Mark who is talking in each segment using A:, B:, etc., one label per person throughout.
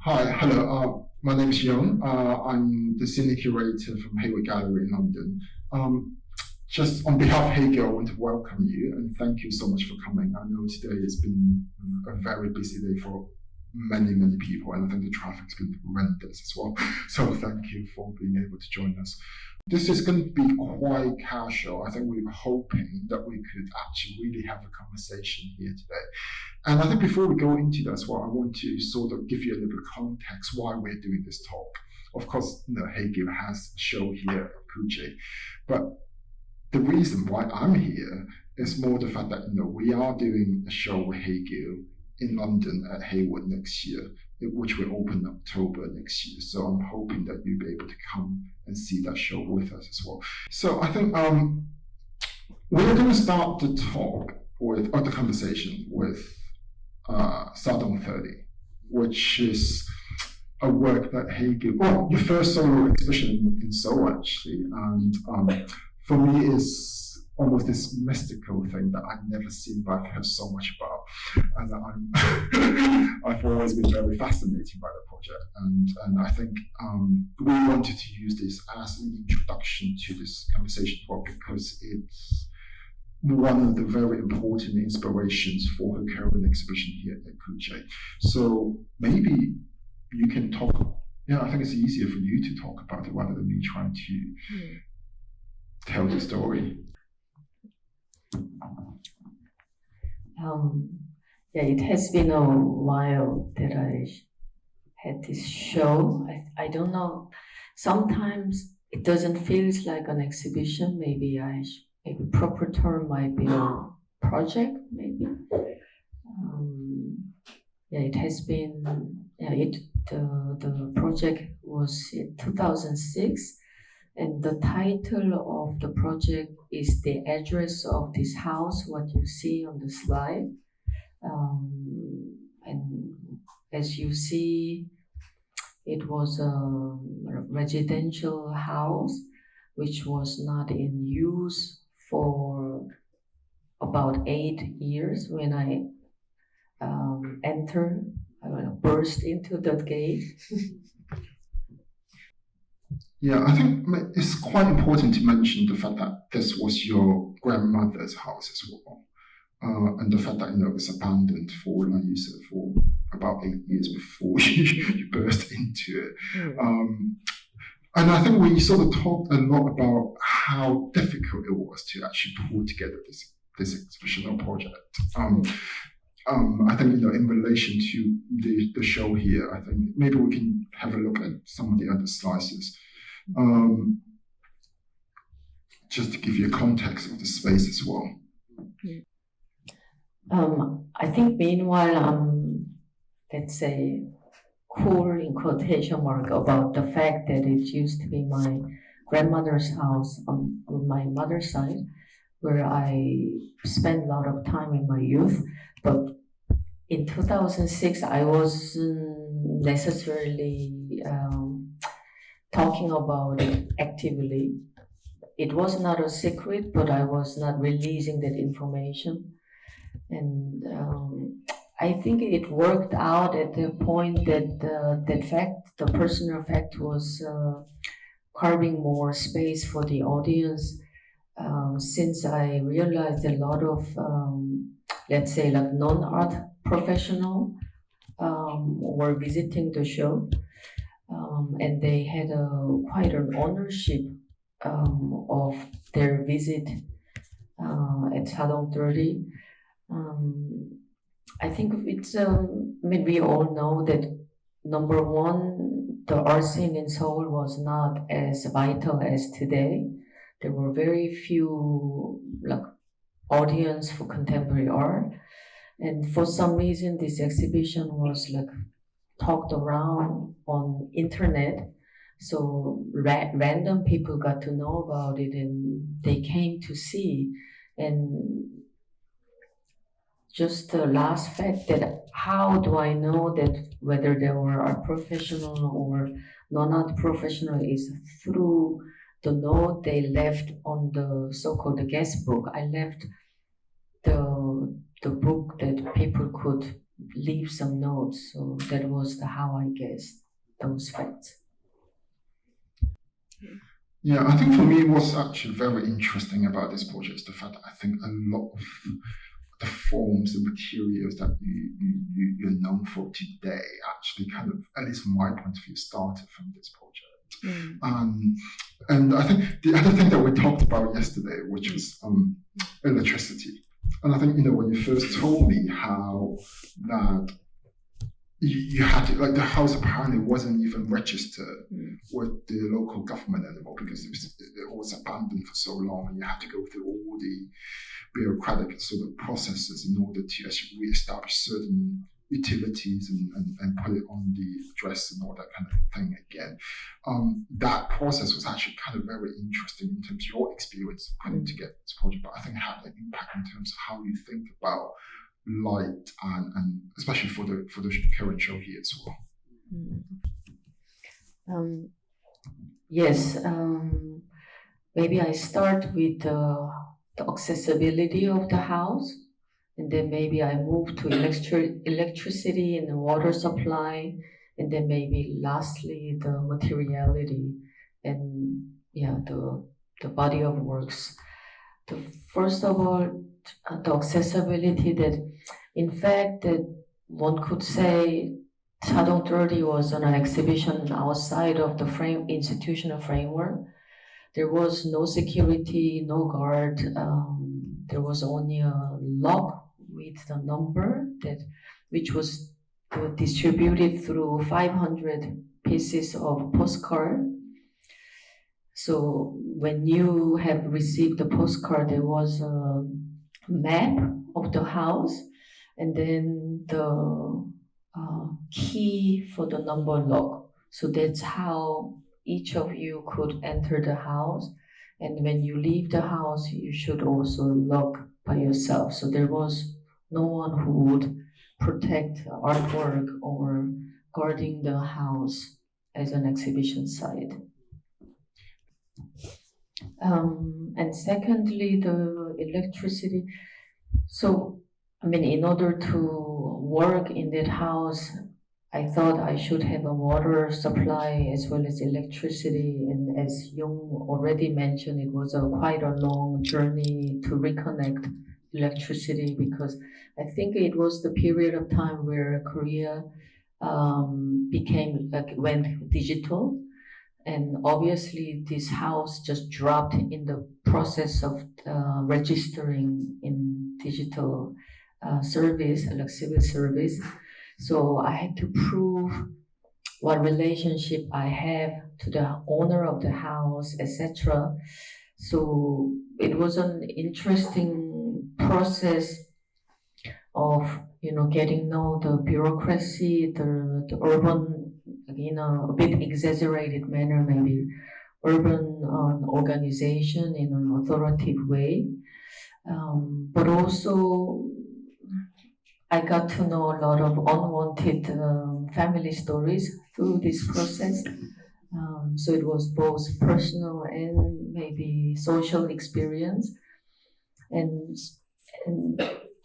A: Hi, hello. My name is Young. I'm the senior curator from Haegue Gallery in London. Um, just on behalf of Haegue, I want to welcome you and thank you so much for coming. I know today has been a very busy day for many people, and I think the traffic's been horrendous as well. So thank you for being able to join us. This is going to be quite casual. I think we were hoping that we could actually really have a conversation here today. And I think before we go into that as well, I want to sort of give you a little bit of context why we're doing this talk. Of course, Haegue has a show here at Haegue, but the reason why I'm here is more the fact that we are doing a show with Haegue in London at Hayward next year, which will open October next year. So I'm hoping that you'll be able to come and see that show with us as well. So I think we're going to start the talk with, or the conversation with Sardong 30, which is a work that Haegue, well, your first solo exhibition in Seoul actually, and for me is almost this mystical thing that I've never seen but I've heard so much about, and I've always been very fascinated by the project, and I think we wanted to use this as an introduction to this conversation because it's one of the very important inspirations for her current exhibition here at Haegue. So maybe you can talk. Yeah, I think it's easier for you to talk about it rather than me trying to tell the story.
B: Yeah, it has been a while that I had this show. I don't know. Sometimes it doesn't feel like an exhibition. Maybe proper term might be a project. Maybe. Yeah, it has been. Yeah, the project was in 2006. And the title of the project is the address of this house, what you see on the slide. And as you see, it was a residential house which was not in use for about 8 years when I entered. I burst into the gate.
A: Yeah, I think it's quite important to mention the fact that this was your grandmother's house as well, and the fact that it was abandoned for, like you said, for about 8 years before you burst into it. And I think we sort of talked a lot about how difficult it was to actually pull together this exhibition or project. I think in relation to the show here, I think maybe we can have a look at some of the other slices. Just to give you a context of the space as well.
B: I think meanwhile, let's say, cool in quotation mark about the fact that it used to be my grandmother's house on my mother's side, where I spent a lot of time in my youth. But in 2006, I wasn't necessarily talking about it actively. It was not a secret, but I was not releasing that information. And I think it worked out at the point that the personal fact was carving more space for the audience, since I realized a lot of, let's say, like non-art professional were visiting the show. And they had quite an ownership of their visit at Salon 30. I think it's, we all know that number one, the art scene in Seoul was not as vital as today. There were very few audience for contemporary art. And for some reason, this exhibition was talked around on internet, so random people got to know about it and they came to see. And just the last fact that how do I know that whether they were art professional or non-art professional is through the note they left on the so-called guest book. I left the book that people could leave some notes. So that was how I guessed those facts.
A: Yeah, I think for me, what's actually very interesting about this project is the fact that I think a lot of the forms and materials that you're known for today actually kind of, at least from my point of view, started from this project. And I think the other thing that we talked about yesterday, which was electricity. And I think, when you first told me how that you had to, like, the house apparently wasn't even registered with the local government anymore because it was abandoned for so long, and you had to go through all the bureaucratic sort of processes in order to actually re-establish certain utilities and put it on the address and all that kind of thing again. That process was actually kind of very interesting in terms of your experience putting together this project, but I think it had an impact in terms of how you think about light and especially for the current show here as
B: well. Yes, maybe I start with the accessibility of the house, and then maybe I move to electricity and the water supply, and then maybe lastly the materiality and the body of works. First of all, the accessibility, that in fact that one could say Chadong 30 was an exhibition outside of the institutional framework. There was no security, no guard. There was only a lock with the number which was distributed through 500 pieces of postcard. So when you have received the postcard, there was a map of the house, and then the key for the number lock. So that's how each of you could enter the house. And when you leave the house, you should also lock by yourself. So there was no one who would protect artwork or guarding the house as an exhibition site. And secondly, the electricity. So, in order to work in that house, I thought I should have a water supply as well as electricity. And as Jung already mentioned, it was quite a long journey to reconnect electricity, because I think it was the period of time where Korea went digital. And obviously, this house just dropped in the process of registering in digital service, like civil service. So I had to prove what relationship I have to the owner of the house, etc. So it was an interesting process of getting to know the bureaucracy, the urban, in a bit exaggerated manner, maybe urban organization in an authoritative way. But also I got to know a lot of unwanted family stories through this process. So it was both personal and maybe social experience. And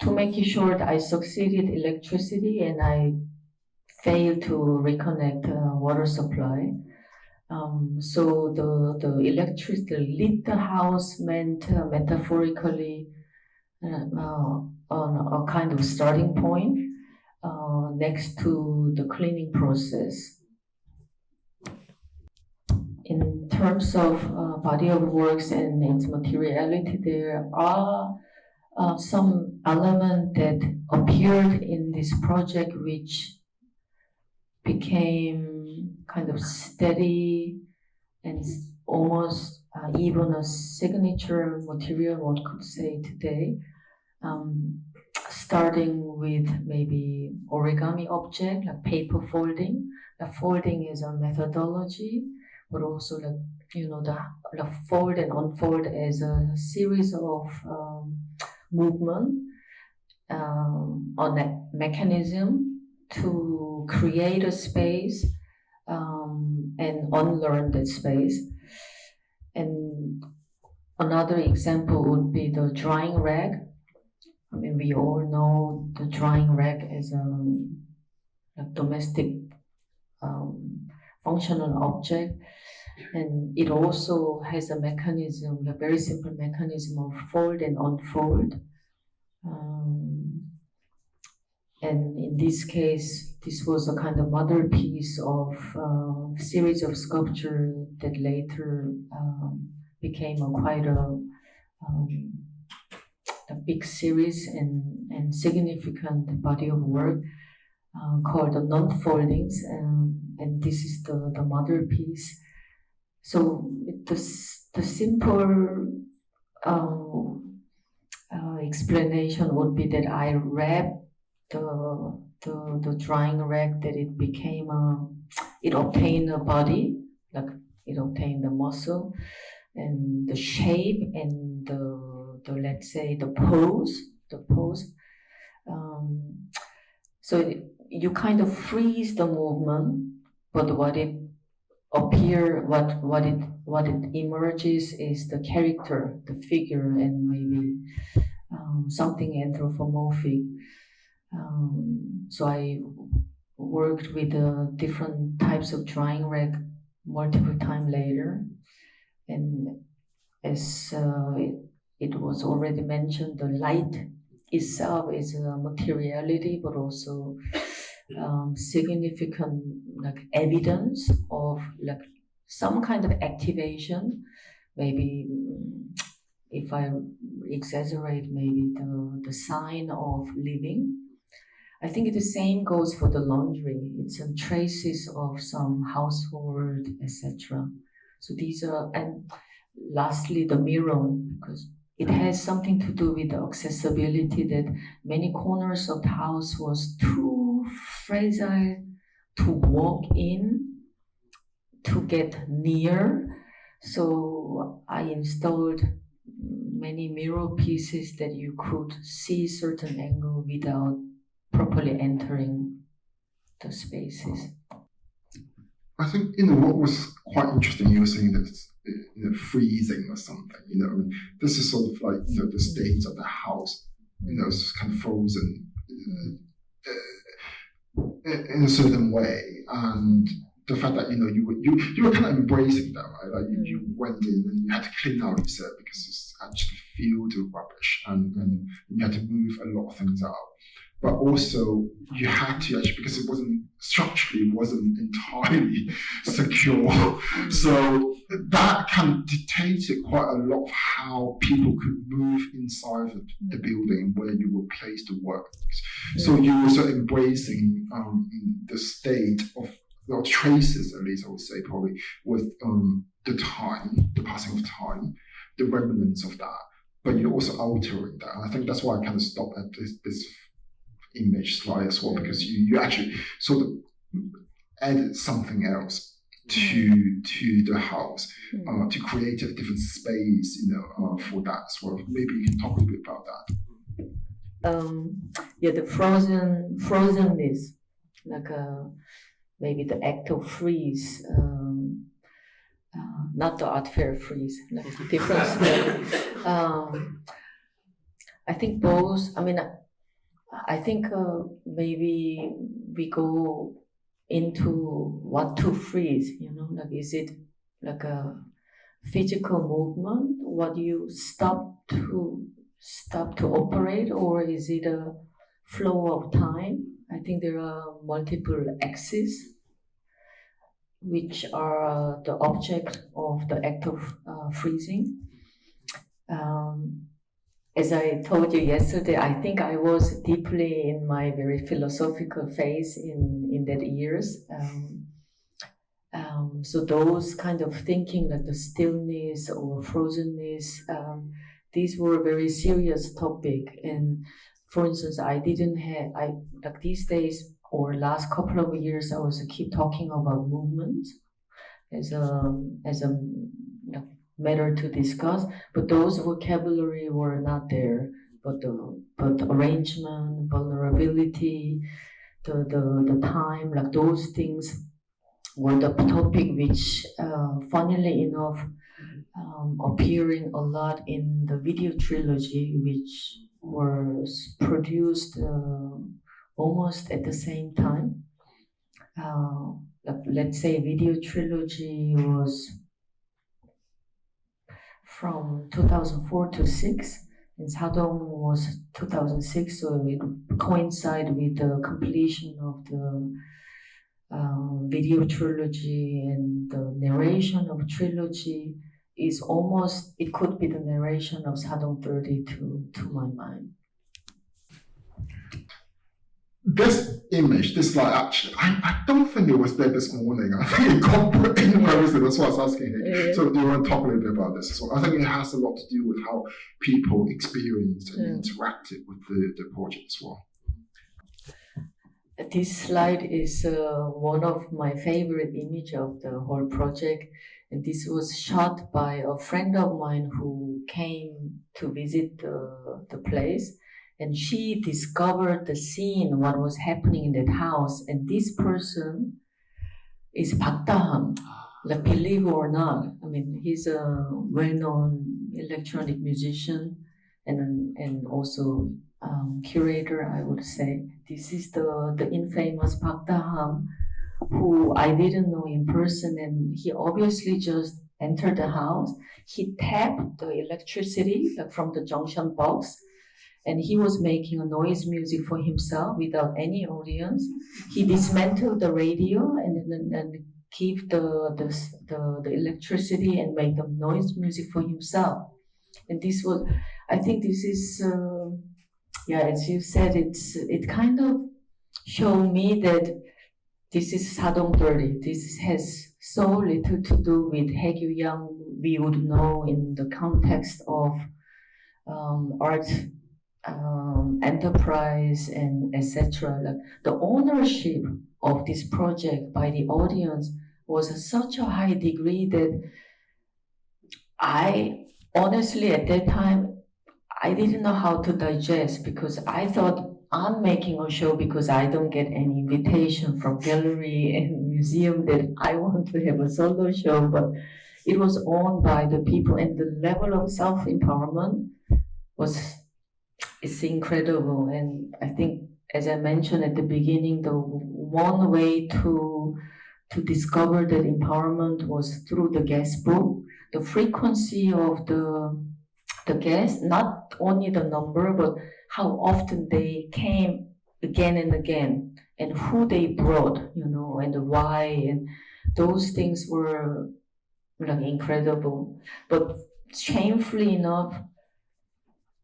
B: to make it short, I succeeded electricity and I failed to reconnect water supply. So the electricity lit the house meant metaphorically on a kind of starting point next to the cleaning process. In terms of body of works and its materiality, there are some elements that appeared in this project which became kind of steady and almost even a signature material, one could say today. Starting with maybe origami object, like paper folding. The folding is a methodology, but also the fold and unfold as a series of movement on a mechanism to create a space and unlearn that space. And another example would be the drying rack. I mean, we all know the drying rack as a domestic functional object, and it also has a mechanism, a very simple mechanism of fold and unfold. And in this case, this was a kind of mother piece of a series of sculpture that later became quite a big series and significant body of work called the non-foldings, and this is the mother piece. So the simple explanation would be that I wrapped the drying rack, that it became it obtained a body, like it obtained the muscle and the shape and the let's say the pose. So you kind of freeze the movement, but what it emerges is the character, the figure, and maybe something anthropomorphic. So I worked with different types of drying rack multiple times later, and as it was already mentioned, the light itself is a materiality, but also significant like evidence of like some kind of activation. Maybe if I exaggerate, maybe the sign of living. I think the same goes for the laundry. It's some traces of some household, etc. So these are, and lastly, the mirror, because it has something to do with the accessibility, that many corners of the house was too fragile to walk in, to get near. So I installed many mirror pieces that you could see certain angle without properly entering the spaces.
A: I think what was quite interesting. You were saying that it's, freezing or something. I mean, this is sort of like the state of the house. It's kind of frozen in a certain way, and the fact that you were kind of embracing that, right? Like you went in and you had to clean out, you said, because it's actually filled with rubbish, and you had to move a lot of things out. But also you had to actually, because it structurally wasn't entirely secure. So that kind of dictated quite a lot of how people could move inside the building where you were placed to work. So you were sort of embracing the state of, or traces, at least I would say, probably, with the passing of time, the remnants of that. But you're also altering that. And I think that's why I kind of stopped at this image slide as well, because you actually sort of added something else to the house to create a different space, for that as well. Maybe you can talk a little bit about that.
B: The frozenness, like maybe the act of freeze, not the art fair freeze, like different. I think both. I think maybe we go into what to freeze, like is it like a physical movement, what you stop to operate, or is it a flow of time? I think there are multiple axes which are the object of the act of freezing. As I told you yesterday, I think I was deeply in my very philosophical phase in that years. So those kind of thinking, like the stillness or frozenness, these were a very serious topic. And for instance, like these days or last couple of years, I was keep talking about movement as a matter to discuss, but those vocabulary were not there. But the arrangement, vulnerability, the time, like those things were the topic which, funnily enough, appearing a lot in the video trilogy, which was produced almost at the same time. Let's say Video Trilogy was from 2004 to 6, and Sadong was 2006, so it coincided with the completion of the Video Trilogy, and the narration of Trilogy is almost, it could be the narration of Sadong 30 to my mind.
A: This image, this slide, actually, I don't think it was there this morning. I think it got put in very recently. That's why I was asking you.
B: Yeah.
A: So do you want to talk a little bit about this as well? I think it has a lot to do with how people experienced and interacted with the project as well.
B: This slide is one of my favorite image of the whole project. And this was shot by a friend of mine who came to visit the place. And she discovered the scene, what was happening in that house. And this person is Park Da-ham. Like, believe it or not, I mean, he's a well-known electronic musician and also curator, I would say. This is the infamous Park Da-ham, who I didn't know in person, and he obviously just entered the house. He tapped the electricity from the junction box, and he was making a noise music for himself without any audience. He dismantled the radio and keep the electricity and make the noise music for himself. And this was, I think this is, as you said, it kind of showed me that this is Sadong 30. This has so little to do with Haegue Young we would know in the context of art enterprise and etc. Like, the ownership of this project by the audience was at such a high degree that I honestly at that time I didn't know how to digest, because I thought I'm making a show because I don't get any invitation from gallery and museum that I want to have a solo show, but it was owned by the people, and the level of self-empowerment it's incredible. And I think, as I mentioned at the beginning, the one way to discover that empowerment was through the guest book. The frequency of the guests, not only the number, but how often they came again and again, and who they brought, and why, and those things were like incredible. But shamefully enough,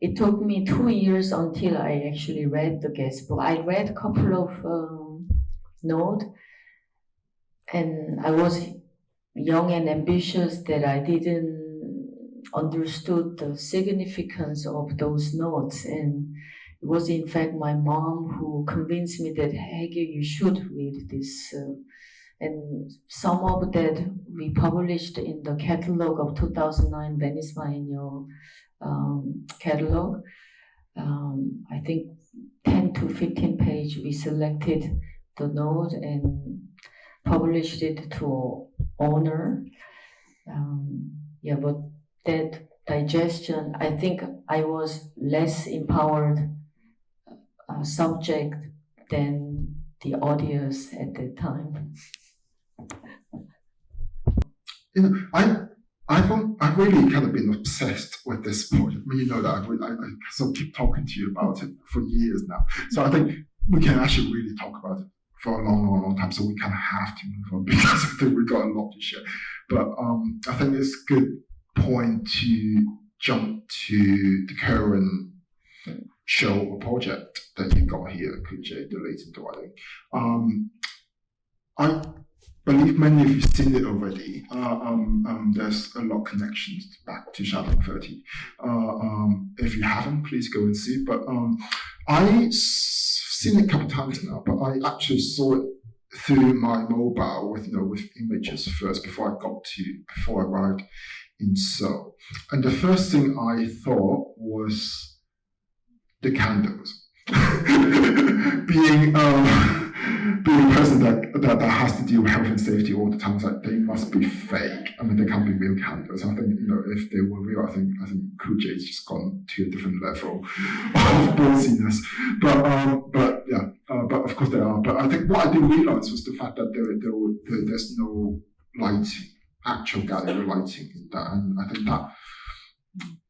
B: it took me 2 years until I actually read the guest book. I read a couple of notes, and I was young and ambitious that I didn't understood the significance of those notes. And it was in fact my mom who convinced me that, Haegue, you should read this. And some of that we published in the catalog of 2009 Venice Biennial catalog. I think 10 to 15 page we selected the note and published it to honor. But that digestion, I think I was less empowered subject than the audience at that time.
A: I've really kind of been obsessed with this project. I mean, that I sort of keep talking to you about it for years now. So I think we can actually really talk about it for a long time. So we kind of have to move on because I think we've got a lot to share. But I think it's a good point to jump to the current show or project that you got here, Kunje, the Latent Dwelling. I believe many of you have seen it already. There's a lot of connections back to Sadong 30. If you haven't, please go and see. But I've seen it a couple of times now, but I actually saw it through my mobile with images first before I arrived in Seoul. And the first thing I thought was the candles. Being being a person that has to deal with health and safety all the time, it's like they must be fake. I mean, they can't be real candles. I think, if they were real, I think Kuja's just gone to a different level of ballsiness. But of course they are. But I think what I didn't realize was the fact that there's no lighting, actual gallery lighting in that, and I think that.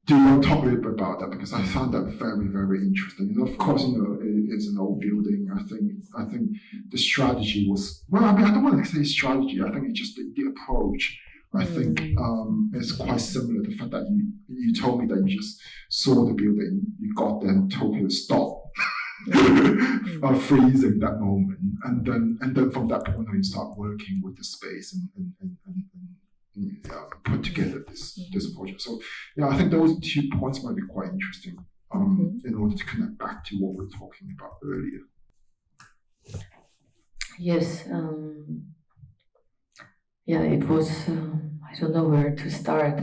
A: Do you want to talk a little bit about that, because I found that very, very interesting. And of course, it's an old building. I think the strategy was, well, I mean, I don't want to say strategy. I think it's just the approach. I think it's quite similar. The fact that you told me that you just saw the building, you got there and told you to stop, freezing that moment, and then from that point on, you start working with the space and put together this project. So I think those 2 points might be quite interesting in order to connect back to what we were talking about earlier.
B: Yes, it was, I don't know where to start.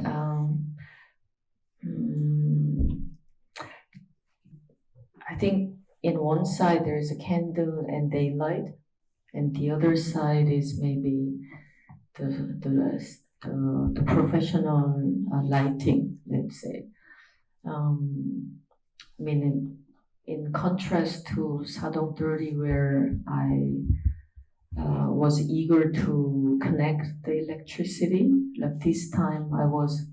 B: I think in one side there is a candle and daylight, and the other side is maybe the professional lighting, let's say. I mean, in contrast to Sadong 30, where I was eager to connect the electricity, like this time I was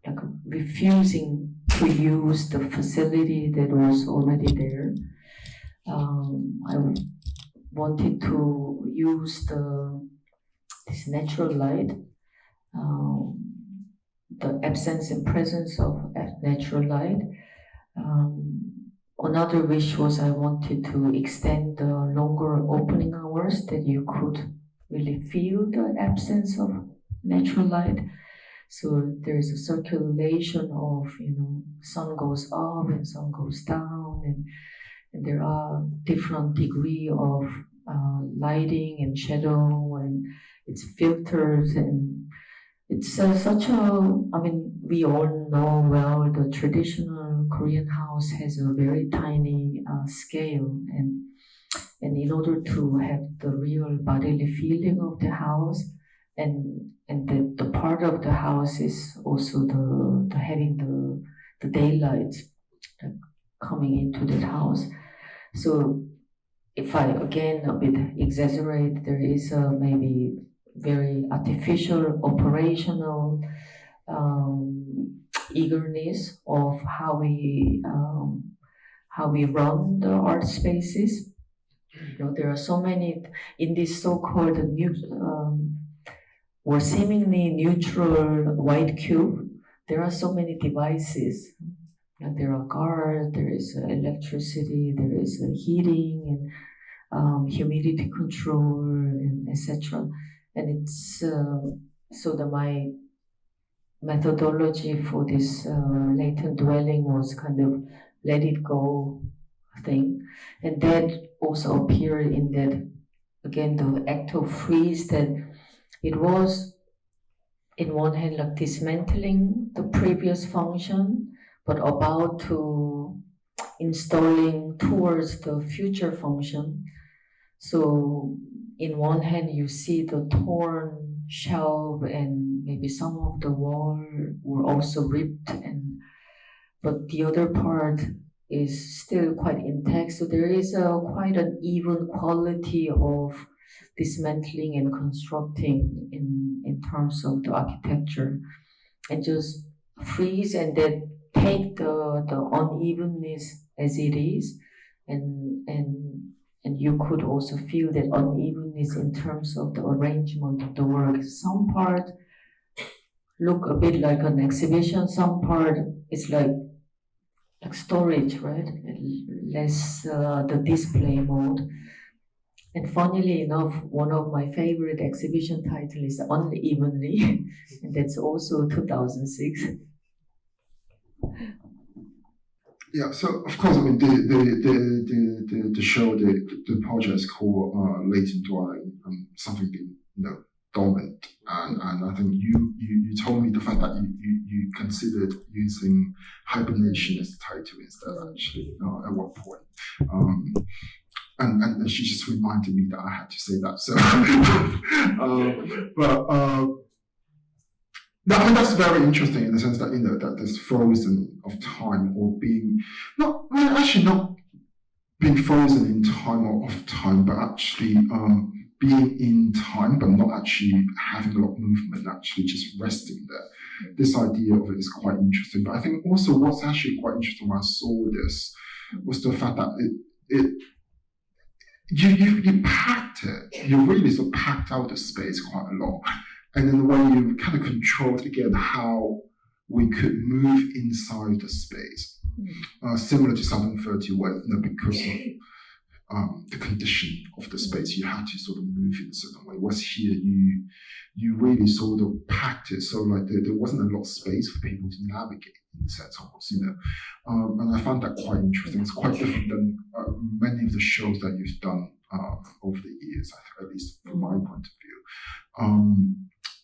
B: like refusing to use the facility that was already there. I wanted to use this natural light, the absence and presence of natural light. Another wish was I wanted to extend the longer opening hours, that you could really feel the absence of natural light. So there's a circulation of, sun goes up and sun goes down, and there are different degree of lighting and shadow, and it's filters, and it's we all know well the traditional Korean house has a very tiny scale, and in order to have the real bodily feeling of the house, and the part of the house is also the having the daylight coming into that house. So if I again a bit exaggerate, there is a maybe very artificial operational eagerness of how we run the art spaces. There are so many in this so-called or seemingly neutral white cube. There are so many devices. There are guards, there is electricity, there is heating and humidity control, and etc. And it's my methodology for this latent dwelling was kind of let it go thing, and that also appeared in that, again, the act of freeze, that it was in one hand like dismantling the previous function, but about to installing towards the future function. So in one hand you see the torn shelf, and maybe some of the wall were also ripped, but the other part is still quite intact. So there is quite an even quality of dismantling and constructing in terms of the architecture, and just freeze and then take the unevenness as it is, and you could also feel that unevenness in terms of the arrangement of the work. Some part look a bit like an exhibition, some part is like storage, right? Less the display mode. And funnily enough, one of my favorite exhibition titles is Unevenly, and that's also 2006.
A: Yeah, so of course, I mean the show, the project is called Latent Dwelling, something being dormant, and I think you told me the fact that you considered using hibernation as the title instead, actually, at one point. and she just reminded me that I had to say that. So, no, I mean that's very interesting in the sense that that there's frozen of time or being not actually not being frozen in time or off time, but actually being in time, but not actually having a lot of movement, actually just resting there. This idea of it is quite interesting. But I think also what's actually quite interesting when I saw this was the fact that you packed it. You really sort of packed out the space quite a lot. And in the way you kind of controlled again how we could move inside the space. Similar to Southern 30, where because of the condition of the space, you had to sort of move in a certain way. Whereas here, you really sort of packed it, so like there wasn't a lot of space for people to navigate in a sense, almost, and I found that quite interesting. It's quite different than many of the shows that you've done over the years, at least from my point of view.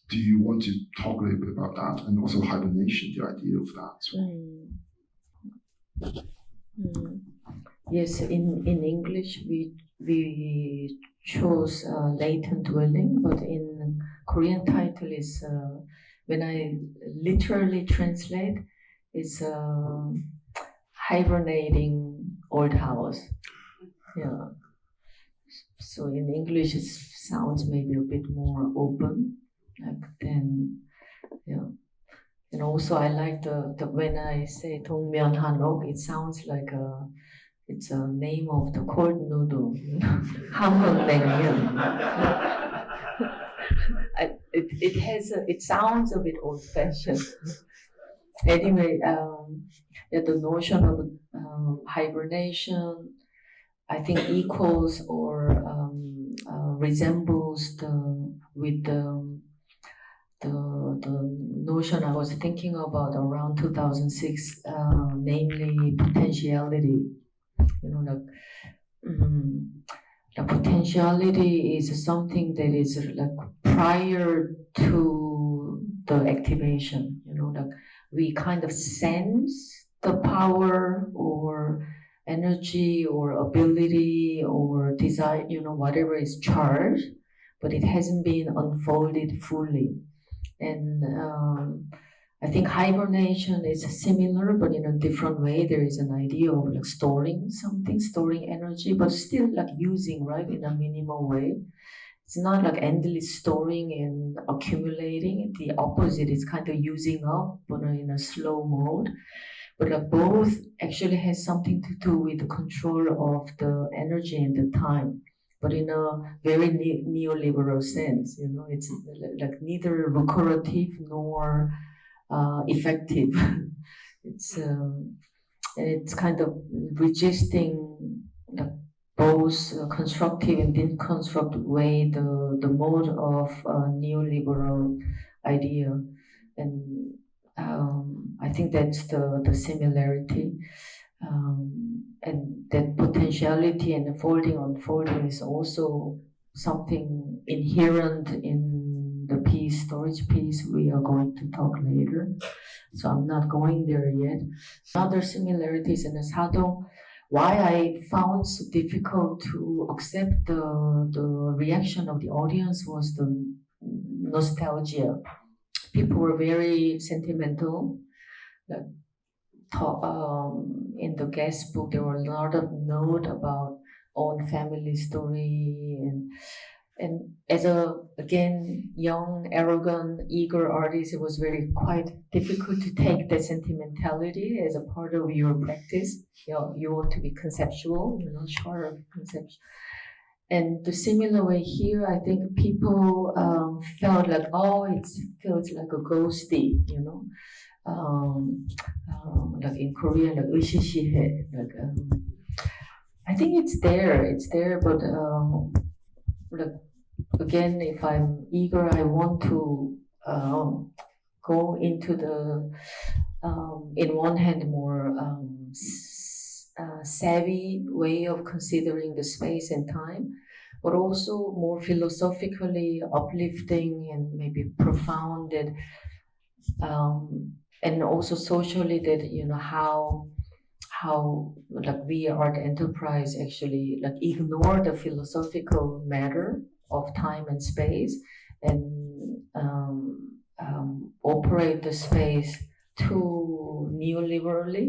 A: Do you want to talk a little bit about that, and also hibernation, the idea of that?
B: Yes, in English we chose latent dwelling, but in Korean title is when I literally translate is hibernating old house. Yeah. So in English it sounds maybe a bit more open, like then, yeah. And also I like the when I say 동면 한옥, it sounds like it's a name of the cold noodle, 함흥냉면. It sounds a bit old fashioned. Anyway, the notion of hibernation, I think equals or resembles with the notion I was thinking about around 2006, namely potentiality. The potentiality is something that is like prior to the activation. Like we kind of sense the power or energy or ability or desire, whatever is charged, but it hasn't been unfolded fully. And I think hibernation is similar, but in a different way. There is an idea of like storing something, storing energy, but still like using, right, in a minimal way. It's not like endlessly storing and accumulating. The opposite is kind of using up, but in a slow mode. But like both actually has something to do with the control of the energy and the time, but in a very neoliberal sense. It's like neither lucrative nor effective. It's kind of resisting the both constructive and deconstructive way the mode of neoliberal idea, and I think that's the similarity, and that potentiality and unfolding is also something inherent in the storage piece we are going to talk later. So I'm not going there yet. Other similarities in the Sadong, why I found so difficult to accept the reaction of the audience was the nostalgia. People were very sentimental. Like, in the guest book, there were a lot of note about own family story, and as a again young, arrogant, eager artist, it was quite difficult to take that sentimentality as a part of your practice. You want to be conceptual, sure of conception. And the similar way here, I think people felt like, it feels like a ghosty, like in Korean, like 의시시해, like I think it's there, but like again, if I'm eager, I want to go into the in one hand more savvy way of considering the space and time, but also more philosophically uplifting and maybe profound, that and also socially, that how how like we art enterprise actually like ignore the philosophical matter of time and space and operate the space too neoliberally.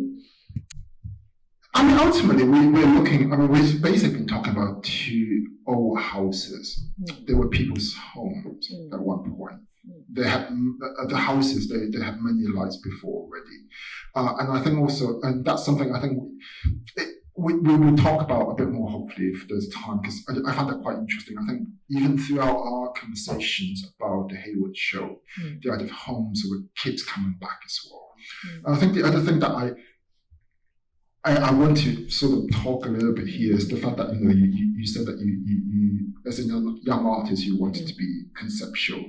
A: I mean, ultimately, we're looking, I mean, we're basically talking about two old houses. They were people's homes at one point. They had the houses, they had many lives before already. And I think also, and that's something I think we will talk about a bit more, hopefully, if there's time, because I found that quite interesting. I think even throughout our conversations about the Haegue show, the idea of homes with kids coming back as well. I think the other thing that I want to sort of talk a little bit here is the fact that you said that you as a young artist you wanted to be conceptual,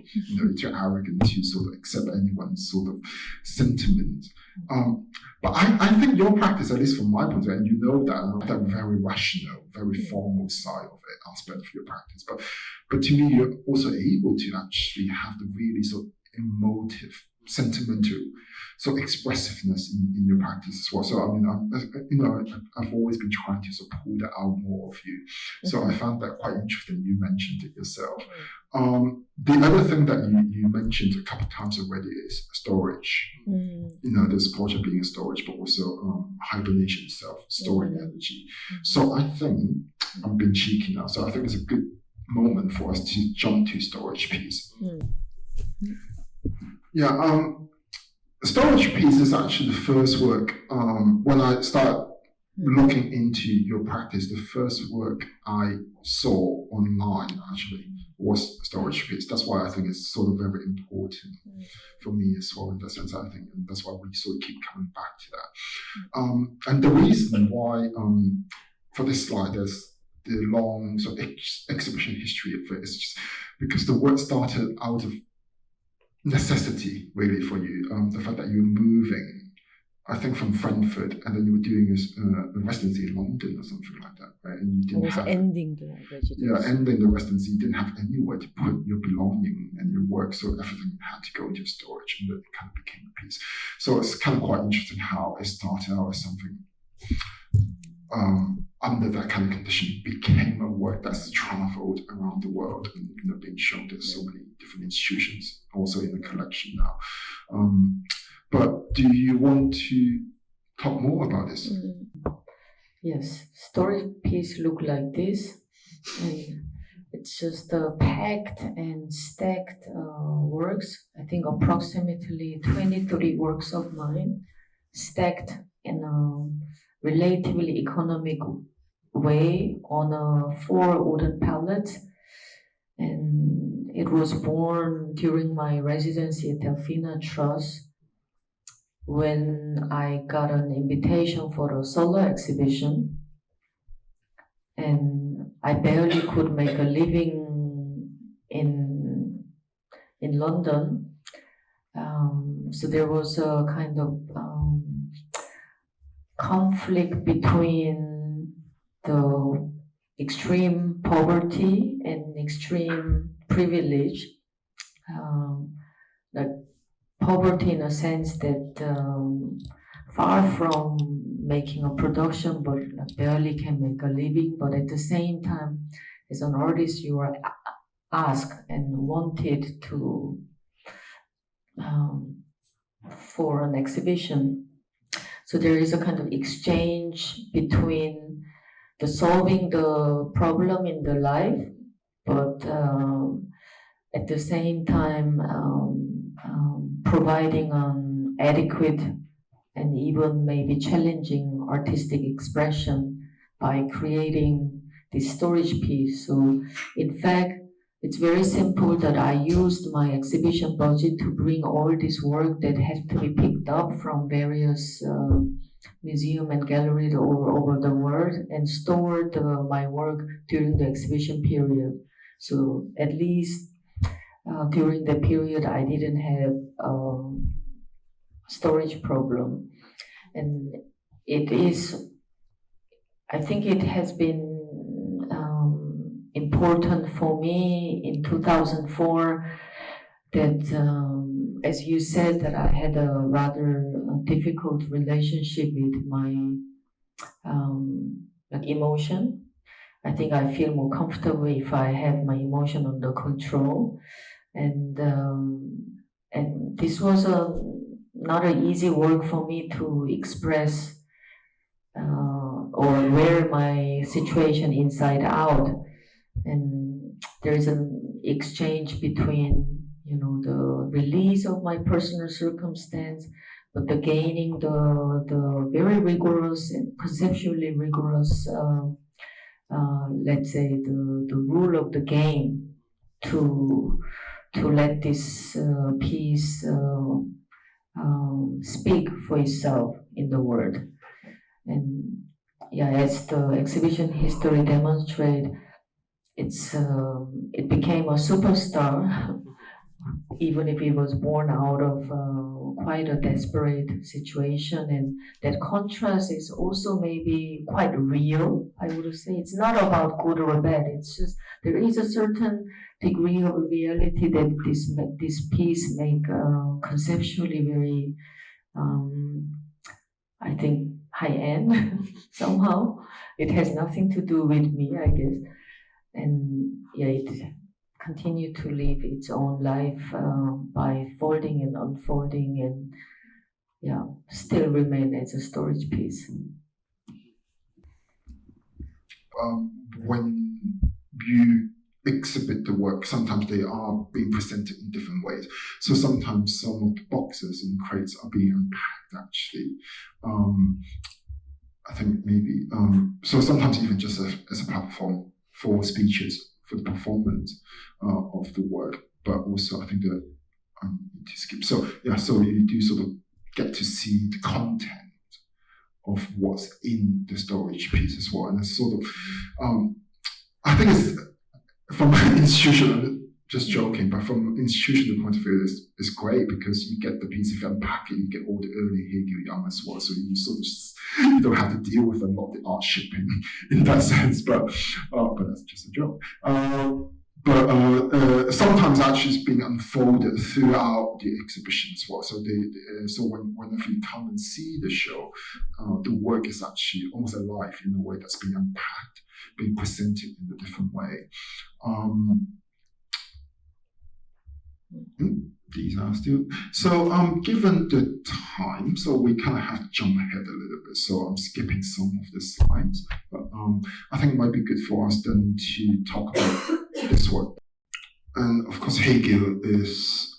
A: too arrogant to sort of accept anyone's sort of sentiment. But I think your practice, at least from my point of view, and that very rational, very formal side of it, aspect of your practice. But to me, you're also able to actually have the really sort of emotive, sentimental sort of expressiveness in your practice as well. So I mean, I've always been trying to sort of pull that out more of you. So I found that quite interesting. You mentioned it yourself. The other thing that you mentioned a couple of times already is storage. This project being a storage, but also hibernation itself, storing energy. So I think I'm being cheeky now. So I think it's a good moment for us to jump to storage piece. Yeah, storage piece is actually the first work. When I started looking into your practice, the first work I saw online actually was storage piece. That's why I think it's sort of very important for me as well in that sense. I think, and that's why we sort of keep coming back to that. And the reason why for this slide there's the long sort of exhibition history of it is just because the work started out of necessity, really, for you. The fact that you were moving, I think, from Frankfurt, and then you were doing a residency in London or something like that, right? And you didn't have
B: ending the residency.
A: Yeah, ending the residency. You didn't have anywhere to put your belonging and your work, so everything had to go into storage, and then it kind of became a piece. So it's kind of quite interesting how it started out as something under that kind of condition became a work that's traveled around the world and being shown to so many different institutions, also in the collection now. But do you want to talk more about this?
B: Yes, storage piece look like this. And it's just packed and stacked works. I think approximately 23 works of mine stacked in a relatively economic way on 4 wooden pallets. And it was born during my residency at Delfina Trust when I got an invitation for a solo exhibition. And I barely could make a living in London. So there was a kind of conflict between the extreme poverty and extreme privilege. Like poverty in a sense that far from making a production, but barely can make a living. But at the same time, as an artist, you are asked and wanted to for an exhibition. So there is a kind of exchange between the solving the problem in the life, but at the same time providing an adequate and even maybe challenging artistic expression by creating this storage piece. So in fact, it's very simple that I used my exhibition budget to bring all this work that had to be picked up from various museum and galleries all over the world and stored my work during the exhibition period. So at least during the period I didn't have storage problem. And it is, I think it has been important for me in 2004 that, as you said, that I had a rather difficult relationship with my like emotion. I think I feel more comfortable if I have my emotion under control, and this was not an easy work for me to express or wear my situation inside out. And there's an exchange between, the release of my personal circumstance, but the gaining the very rigorous and conceptually rigorous, let's say the rule of the game to let this piece speak for itself in the world. And yeah, as the exhibition history demonstrate, it became a superstar, even if it was born out of quite a desperate situation. And that contrast is also maybe quite real, I would say. It's not about good or bad. It's just there is a certain degree of reality that this piece make conceptually very, I think, high end somehow. It has nothing to do with me, I guess. And yeah, it continued to live its own life by folding and unfolding, and yeah, still remain as a storage piece.
A: When you exhibit the work, sometimes they are being presented in different ways. So sometimes some of the boxes and crates are being unpacked actually. I think maybe, so sometimes even just as a platform for speeches, for the performance of the work, but also I think that to skip. So yeah, so you do sort of get to see the content of what's in the storage piece as well, and it's sort of, I think it's from an institutional, just joking, but from an institutional point of view, it's great because you get the piece, if you unpack it, you get all the early Haegue as well, so you sort of you don't have to deal with a lot of the art shipping in that sense, but that's just a joke. But sometimes actually it's being unfolded throughout the exhibition as well. So so whenever you come and see the show, the work is actually almost alive in a way that's being unpacked, being presented in a different way. These are still so. Given the time, so we kind of have to jump ahead a little bit. So I'm skipping some of the slides, but I think it might be good for us then to talk about this work. And of course, Haegue is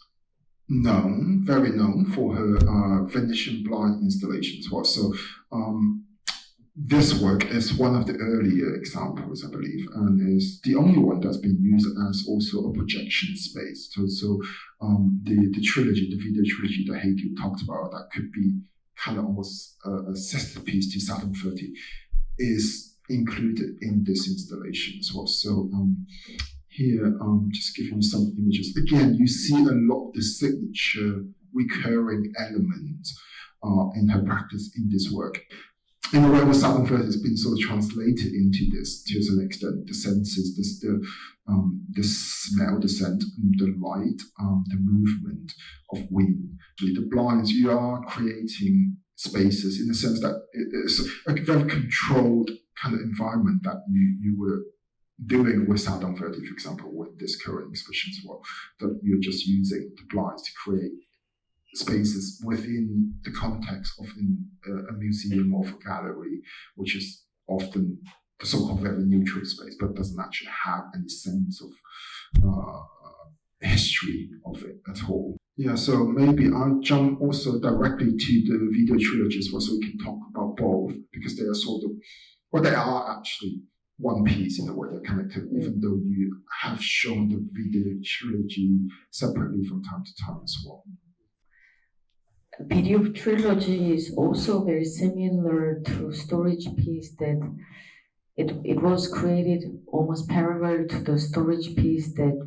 A: very known for her Venetian blind installation as well. So this work is one of the earlier examples, I believe, and is the only one that's been used as also a projection space. So the trilogy, the video trilogy that Haegue talked about, that could be kind of almost a sister piece to Saturn 30, is included in this installation as well. So here, just giving you some images. Again, you see a lot of the signature recurring elements in her practice in this work. In a way, the Saturn 30 has been sort of translated into this to some extent. The senses, the smell, the scent, the light, the movement of wind. The blinds, you are creating spaces in the sense that it's a very controlled kind of environment that you were doing with Saturn 30, for example, with this current exhibition as well, that you're just using the blinds to create spaces within the context of a museum or a gallery, which is often the so-called very neutral space, but doesn't actually have any sense of history of it at all. Yeah, so maybe I'll jump also directly to the video trilogy as well, so we can talk about both, because they are sort of, well, they are actually one piece in a way, they're connected, even though you have shown the video trilogy separately from time to time as well.
B: Video trilogy is also very similar to storage piece, that it was created almost parallel to the storage piece that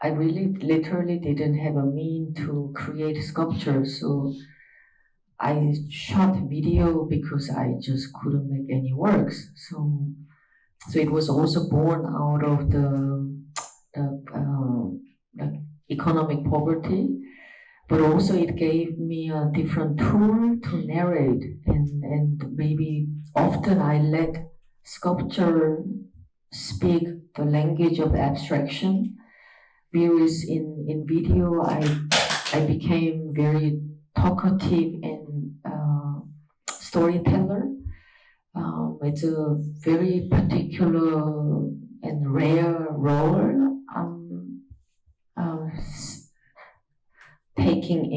B: I really literally didn't have a mean to create sculpture. So I shot video because I just couldn't make any works. So it was also born out of the economic poverty. but also it gave me a different tool to narrate, and maybe often I let sculpture speak the language of abstraction, whereas in video I became very talkative and storyteller. It's a very particular and rare role taking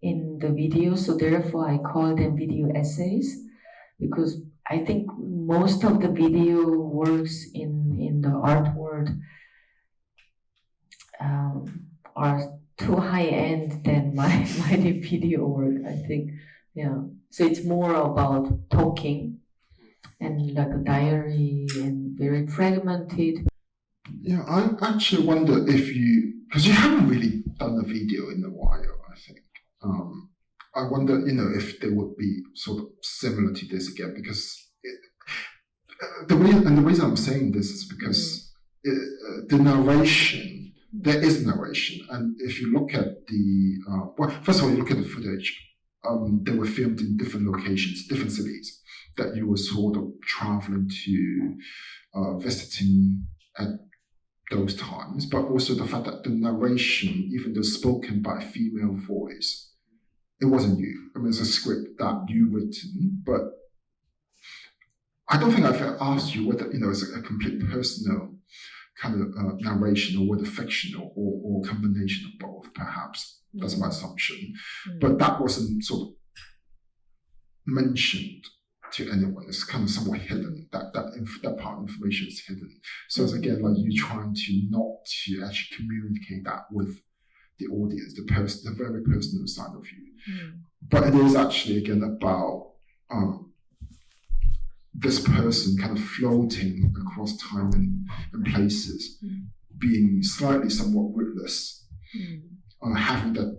B: in the video, so therefore I call them video essays, because I think most of the video works in the art world are too high end than my video work, I think. Yeah. So it's more about talking and like a diary and very fragmented.
A: Yeah, I actually wonder if because you haven't really done a video in a while, I think. I wonder, if they would be sort of similar to this again, because the reason I'm saying this is because the narration, there is narration, and if you look at first of all, you look at the footage. They were filmed in different locations, different cities that you were sort of traveling to, visiting at those times, but also the fact that the narration, even though spoken by a female voice, it wasn't you. I mean, it's a script that you written, but I don't think I've ever asked you whether, it's a complete personal kind of narration or whether fictional or combination of both, perhaps. That's my assumption. But that wasn't sort of mentioned to anyone. It's kind of somewhat hidden. That part of information is hidden. So it's again like you trying to not to actually communicate that with the audience, the very personal side of you. But it is actually again about this person kind of floating across time and places, being slightly somewhat rootless, having that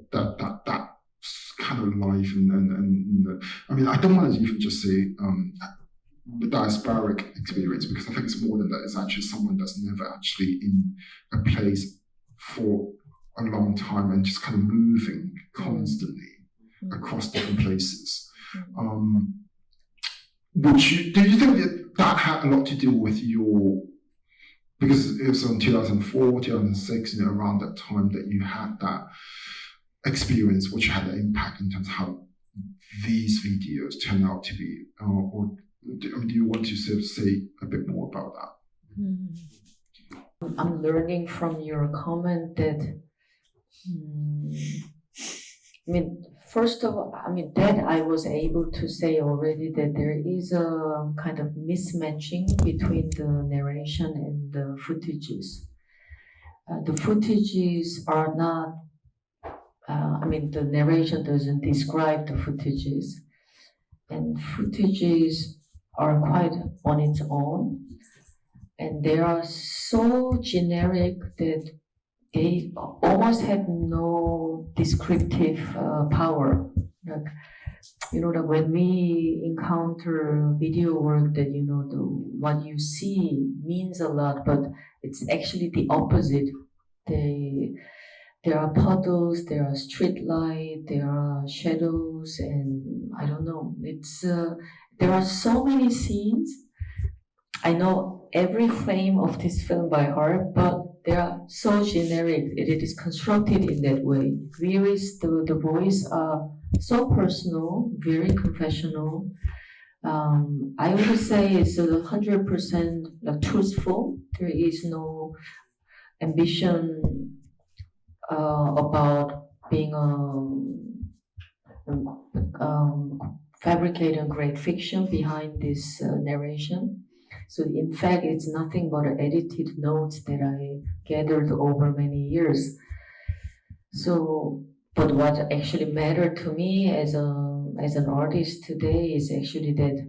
A: kind of life and I mean, I don't want to even just say the diasporic experience, because I think it's more than that. It's actually someone that's never actually in a place for a long time and just kind of moving constantly across different places. Do you think that had a lot to do with because it was in 2004, 2006, around that time that you had that experience, which had an impact in terms of how these videos turn out to be? Do you want to sort of say a bit more about that?
B: I'm learning from your comment that, first of all, that I was able to say already that there is a kind of mismatching between the narration and the footages. The footages are not, the narration doesn't describe the footages, and footages are quite on its own, and they are so generic that they almost have no descriptive power. Like when we encounter video work, that what you see means a lot, but it's actually the opposite. There are puddles, there are street light, there are shadows, and I don't know. There are so many scenes. I know every frame of this film by heart, but they are so generic. It is constructed in that way. Whereas the voice are so personal, very confessional. I would say it's 100% truthful. There is no ambition about being fabricating great fiction behind this narration. So in fact, it's nothing but edited notes that I gathered over many years. So, but what actually mattered to me as an artist today is actually that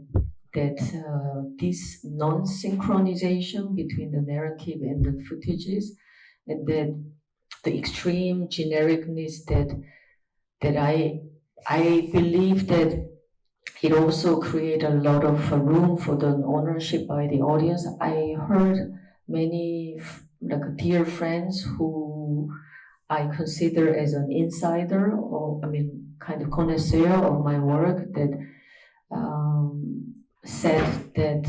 B: this non-synchronization between the narrative and the footages, and that the extreme genericness that I believe that it also created a lot of room for the ownership by the audience. I heard many dear friends who I consider as an insider, or I mean, kind of connoisseur of my work, that said that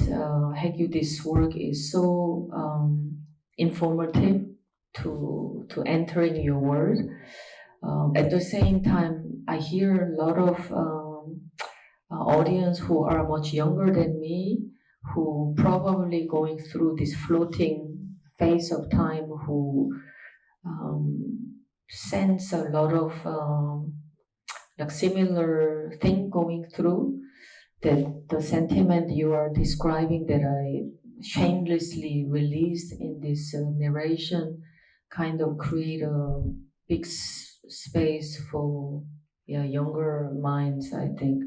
B: Haegue, this work is so informative to entering your world. At the same time, I hear a lot of audience who are much younger than me, who probably going through this floating phase of time, who sense a lot of like similar thing going through, that the sentiment you are describing that I shamelessly released in this narration kind of create a big space for younger minds, I think.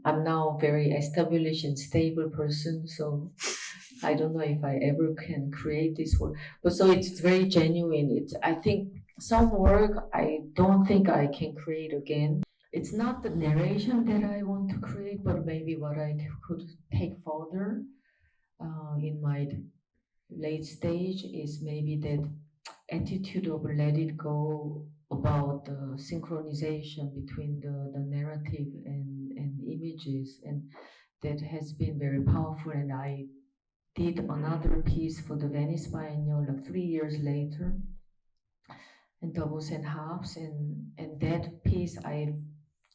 B: I'm now very established and stable person, so I don't know if I ever can create this work. But so it's very genuine. I think some work I don't think I can create again. It's not the narration that I want to create, but maybe what I could take further in my late stage is maybe that attitude of let it go, about the synchronization between the narrative and images, and that has been very powerful. And I did another piece for the Venice Biennial like 3 years later, and doubles and halves, and that piece I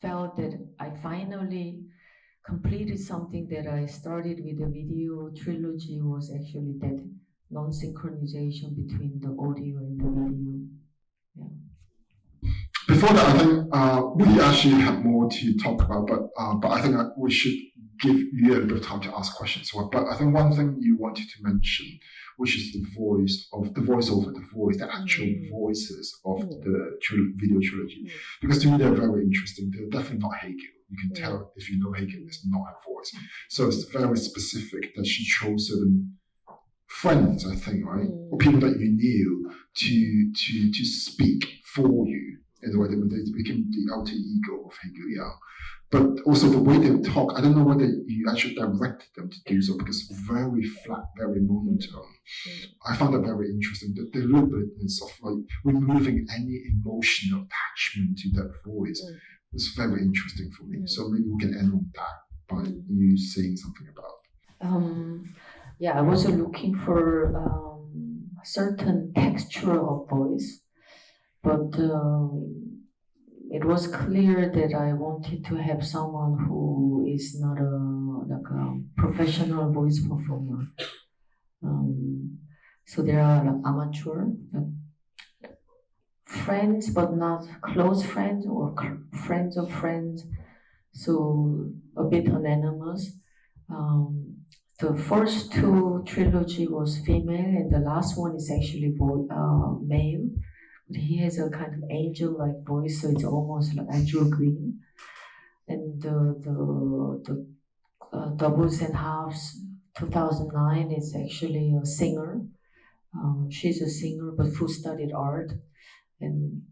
B: felt that I finally completed something that I started with the video trilogy, was actually that non-synchronization between the audio and the video. Yeah.
A: Before that, I think we actually have more to talk about, but I think we should give you a little bit of time to ask questions. But I think one thing you wanted to mention, which is the voiceover, the actual voices of the video trilogy, because to me they're very interesting. They're definitely not Haegue. You can tell if you know Haegue, it's not her voice. So it's very specific that she chose certain friends, I think, right, or people that you knew to speak for you. In the way they became the alter ego of Haegue, yeah. But also the way they talk, I don't know whether you actually directed them to do so, because it's very flat, very monotone. I found that very interesting, the deliberateness of like removing any emotional attachment to that voice was very interesting for me. So maybe we can end on that by you saying something about.
B: Yeah, I was looking for a certain texture of voice, but it was clear that I wanted to have someone who is not a professional voice performer. So there are amateur friends, but not close friends or friends of friends. So a bit anonymous. The first two trilogy was female, and the last one is actually male. But he has a kind of angel-like voice, so it's almost like Andrew Green. And the doubles and halves 2009 is actually a singer. She's a singer, but who studied art, and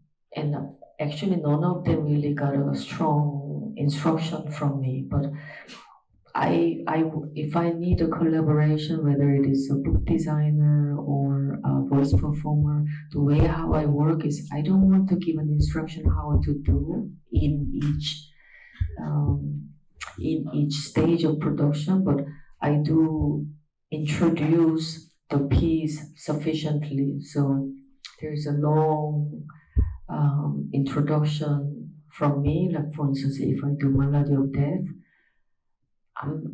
B: actually none of them really got a strong instruction from me. But if I need a collaboration, whether it is a book designer or a voice performer, the way how I work is I don't want to give an instruction how to do in each stage of production, but I do introduce the piece sufficiently. So there's a long introduction from me, like for instance, if I do Melody of Death,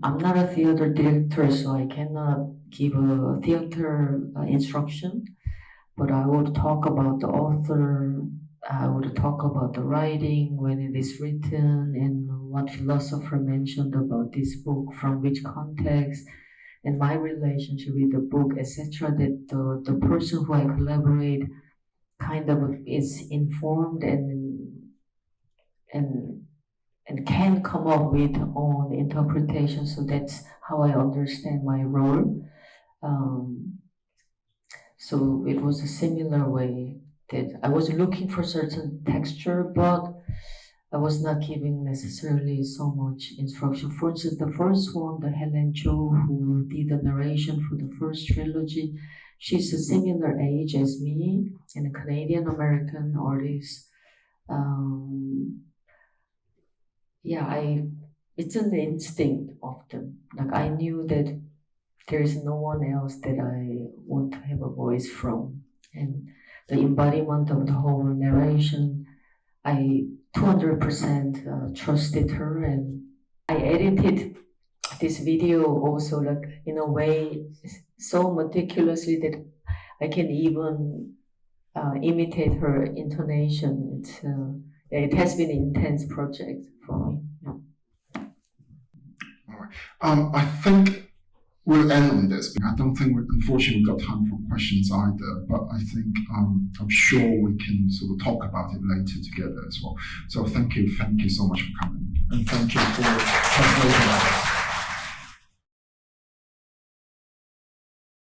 B: I'm not a theater director, so I cannot give a theater instruction, but I would talk about the author, I would talk about the writing, when it is written, and what philosopher mentioned about this book, from which context, and my relationship with the book, etc. That the person who I collaborate kind of is informed and can come up with own interpretation. So that's how I understand my role. So it was a similar way that I was looking for certain texture, but I was not giving necessarily so much instruction. For instance, the first one, the Helen Cho, who did the narration for the first trilogy, she's a similar age as me and a Canadian American artist. It's an instinct of them. Like I knew that there is no one else that I want to have a voice from. And the embodiment of the whole narration, I 200% trusted her, and I edited this video also like in a way so meticulously that I can even imitate her intonation. It has been an intense project for me. Yeah.
A: All right. I think we'll end on this. I don't think unfortunately we've got time for questions either, but I think I'm sure we can sort of talk about it later together as well. So thank you so much for coming, and thank you for translating that.